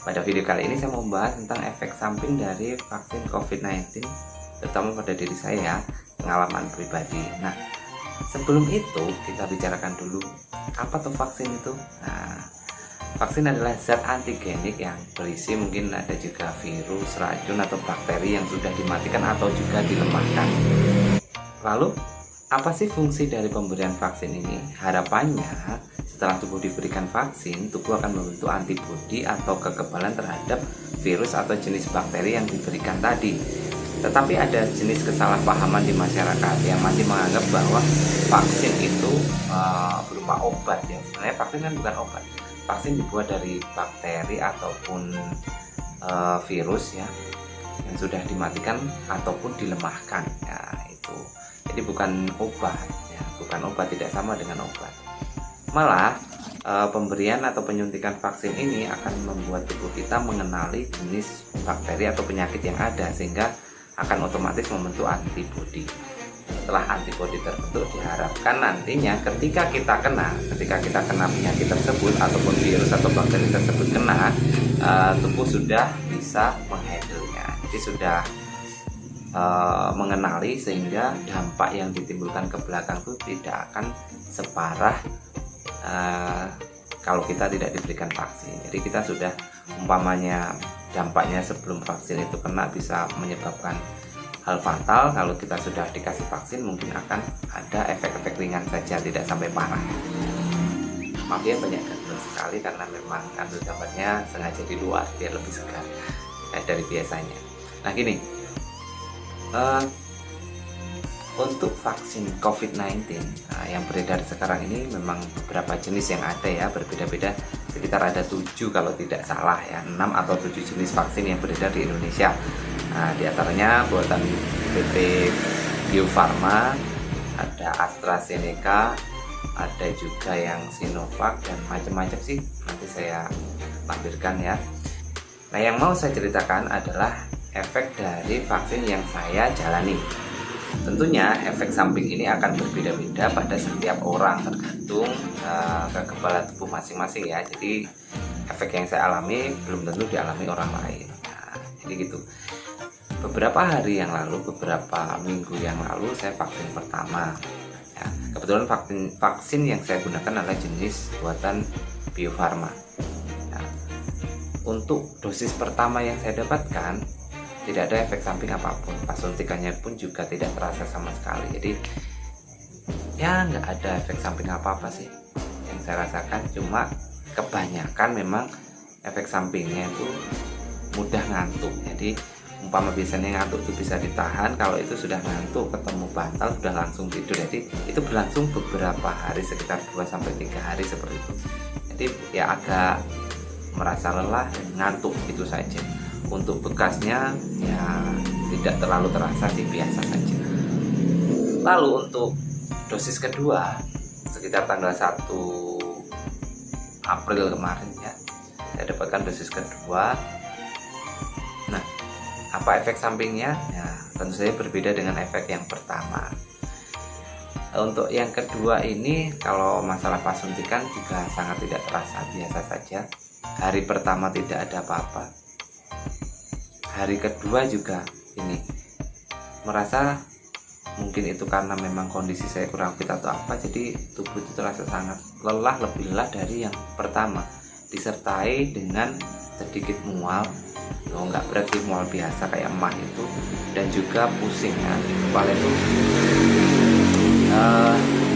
Pada video kali ini saya mau membahas tentang efek samping dari vaksin COVID-19, terutama pada diri saya, pengalaman pribadi. Nah, sebelum itu kita bicarakan dulu apa tuh vaksin itu. Nah, vaksin adalah zat antigenik yang berisi mungkin ada juga virus, racun atau bakteri yang sudah dimatikan atau juga dilemahkan. Lalu, apa sih fungsi dari pemberian vaksin ini? Harapannya setelah tubuh diberikan vaksin, tubuh akan membentuk antibodi atau kekebalan terhadap virus atau jenis bakteri yang diberikan tadi. Tetapi ada jenis kesalahpahaman di masyarakat yang masih menganggap bahwa vaksin itu berupa obat ya. Sebenarnya vaksin kan bukan obat. Vaksin dibuat dari bakteri ataupun virus ya yang sudah dimatikan ataupun dilemahkan. Ya, itu. Jadi bukan obat ya, bukan obat, tidak sama dengan obat. Malah pemberian atau penyuntikan vaksin ini akan membuat tubuh kita mengenali jenis bakteri atau penyakit yang ada, sehingga akan otomatis membentuk antibodi. Setelah antibodi terbentuk, diharapkan nantinya ketika kita kena penyakit tersebut ataupun virus atau bakteri tersebut kena, tubuh sudah bisa menghandle-nya. Jadi sudah mengenali, sehingga dampak yang ditimbulkan ke belakang itu tidak akan separah kalau kita tidak diberikan vaksin. Jadi kita sudah, umpamanya dampaknya sebelum vaksin itu kena bisa menyebabkan hal fatal, kalau kita sudah dikasih vaksin mungkin akan ada efek-efek ringan saja, tidak sampai parah. Maaf ya, banyak gangguan sekali karena memang ambil gambarnya sengaja di luar biar lebih segar dari biasanya. Nah gini, untuk vaksin COVID-19 yang beredar sekarang ini memang beberapa jenis yang ada ya, berbeda-beda, sekitar ada 7 kalau tidak salah ya, 6 atau 7 jenis vaksin yang beredar di Indonesia. Nah, di antaranya buatan PT Bio Farma, ada AstraZeneca, ada juga yang Sinovac, dan macam-macam sih, nanti saya lampirkan ya. Nah, yang mau saya ceritakan adalah efek dari vaksin yang saya jalani. Tentunya efek samping ini akan berbeda-beda pada setiap orang, tergantung kekebalan tubuh masing-masing ya. Jadi efek yang saya alami belum tentu dialami orang lain. Nah, jadi gitu. Beberapa hari yang lalu, beberapa minggu yang lalu saya vaksin pertama. Ya, kebetulan vaksin yang saya gunakan adalah jenis buatan Bio Farma. Ya, untuk dosis pertama yang saya dapatkan tidak ada efek samping apapun, pas suntikannya pun juga tidak terasa sama sekali. Jadi ya nggak ada efek samping apa-apa sih yang saya rasakan. Cuma kebanyakan memang efek sampingnya itu mudah ngantuk. Jadi umpama biasanya ngantuk itu bisa ditahan, kalau itu sudah ngantuk ketemu bantal sudah langsung tidur. Jadi itu berlangsung beberapa hari, sekitar 2-3 hari seperti itu. Jadi ya agak merasa lelah dan ngantuk itu saja. Untuk bekasnya ya tidak terlalu terasa sih, biasa saja. Lalu untuk dosis kedua sekitar tanggal 1 April kemarin ya, saya dapatkan dosis kedua. Nah, apa efek sampingnya? Ya tentu saja berbeda dengan efek yang pertama. Untuk yang kedua ini, kalau masalah pas suntikan juga sangat tidak terasa, biasa saja. Hari pertama tidak ada apa-apa, hari kedua juga ini merasa, mungkin itu karena memang kondisi saya kurang fit atau apa, jadi tubuh itu terasa sangat lelah, lebih lelah dari yang pertama, disertai dengan sedikit mual. Nggak berarti mual biasa kayak emah itu, dan juga pusing ya, kepala itu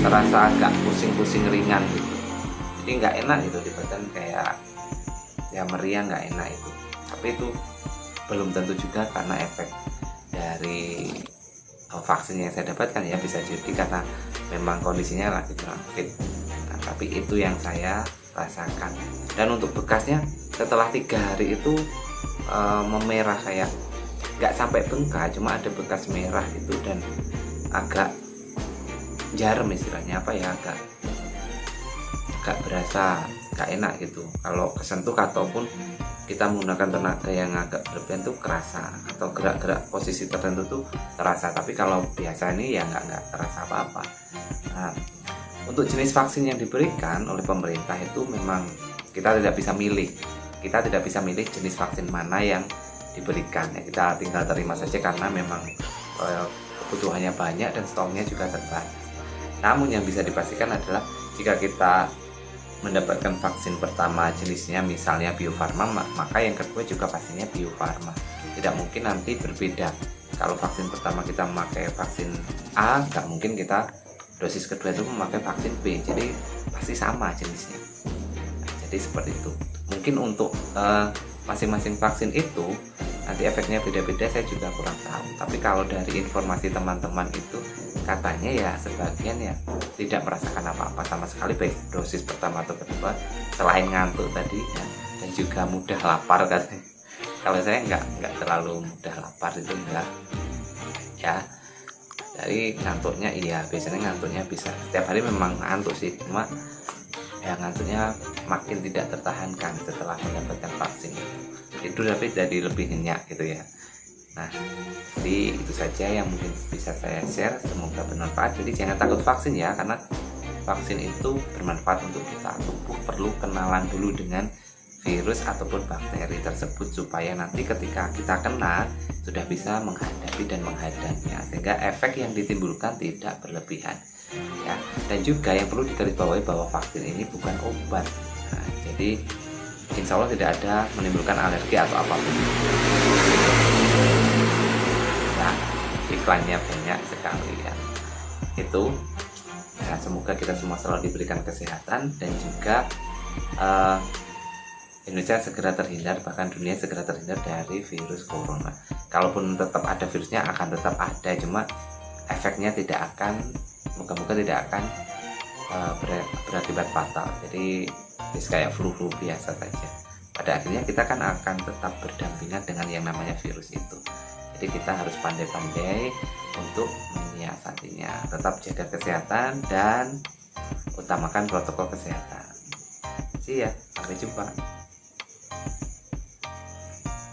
terasa agak pusing-pusing ringan gitu. Jadi nggak enak gitu di badan, kayak ya meriang, nggak enak itu. Tapi itu belum tentu juga karena efek dari vaksin yang saya dapatkan ya, bisa jadi karena memang kondisinya lagi kurang fit. Nah, tapi itu yang saya rasakan. Dan untuk bekasnya setelah 3 hari itu memerah, kayak nggak sampai bengkak, cuma ada bekas merah gitu, dan agak jarum istilahnya apa ya, agak berasa nggak enak gitu kalau kesentuh, ataupun kita menggunakan tenaga yang agak berlebihan tuh kerasa, atau gerak-gerak posisi tertentu tuh terasa. Tapi kalau biasa ini ya nggak terasa apa-apa. Nah, untuk jenis vaksin yang diberikan oleh pemerintah itu memang kita tidak bisa milih. kita tidak bisa milih jenis vaksin mana yang diberikan ya, kita tinggal terima saja karena memang kebutuhannya banyak dan stoknya juga terbatas. Namun yang bisa dipastikan adalah jika kita mendapatkan vaksin pertama jenisnya misalnya Bio Farma, maka yang kedua juga pastinya Bio Farma. Tidak mungkin nanti berbeda. Kalau vaksin pertama kita memakai vaksin A, nggak mungkin kita dosis kedua itu memakai vaksin B, jadi pasti sama jenisnya. Nah, jadi seperti itu. Mungkin untuk masing-masing vaksin itu nanti efeknya beda-beda, saya juga kurang tahu. Tapi kalau dari informasi teman-teman itu katanya ya sebagian ya tidak merasakan apa-apa sama sekali, baik dosis pertama atau kedua, selain ngantuk tadi ya, dan juga mudah lapar katanya. Kalau saya nggak terlalu mudah lapar, itu enggak ya. Dari ngantuknya iya, biasanya ngantuknya bisa setiap hari memang ngantuk sih, cuma ya ngantuknya makin tidak tertahankan setelah mendapatkan vaksin. Tidur tapi jadi lebih nyenyak gitu ya. Nah, jadi itu saja yang mungkin bisa saya share, semoga bermanfaat. Jadi jangan takut vaksin ya, karena vaksin itu bermanfaat untuk kita. Tubuh perlu kenalan dulu dengan virus ataupun bakteri tersebut supaya nanti ketika kita kena sudah bisa menghadapi dan menghadangnya, sehingga efek yang ditimbulkan tidak berlebihan ya. Dan juga yang perlu digarisbawahi bahwa vaksin ini bukan obat. Nah, jadi insya Allah tidak ada menimbulkan alergi atau apapun. Nah, iklannya banyak sekali ya. Itu ya, semoga kita semua selalu diberikan kesehatan dan juga Indonesia segera terhindar, bahkan dunia segera terhindar dari virus corona. Kalaupun tetap ada virusnya akan tetap ada, cuma efeknya tidak akan, moga-moga tidak akan berakibat fatal. Jadi kayak flu-flu biasa saja. Pada akhirnya kita kan akan tetap berdampingan dengan yang namanya virus itu. Jadi kita harus pandai-pandai untuk menyiasatinya. Tetap jaga kesehatan dan utamakan protokol kesehatan. See ya, sampai jumpa.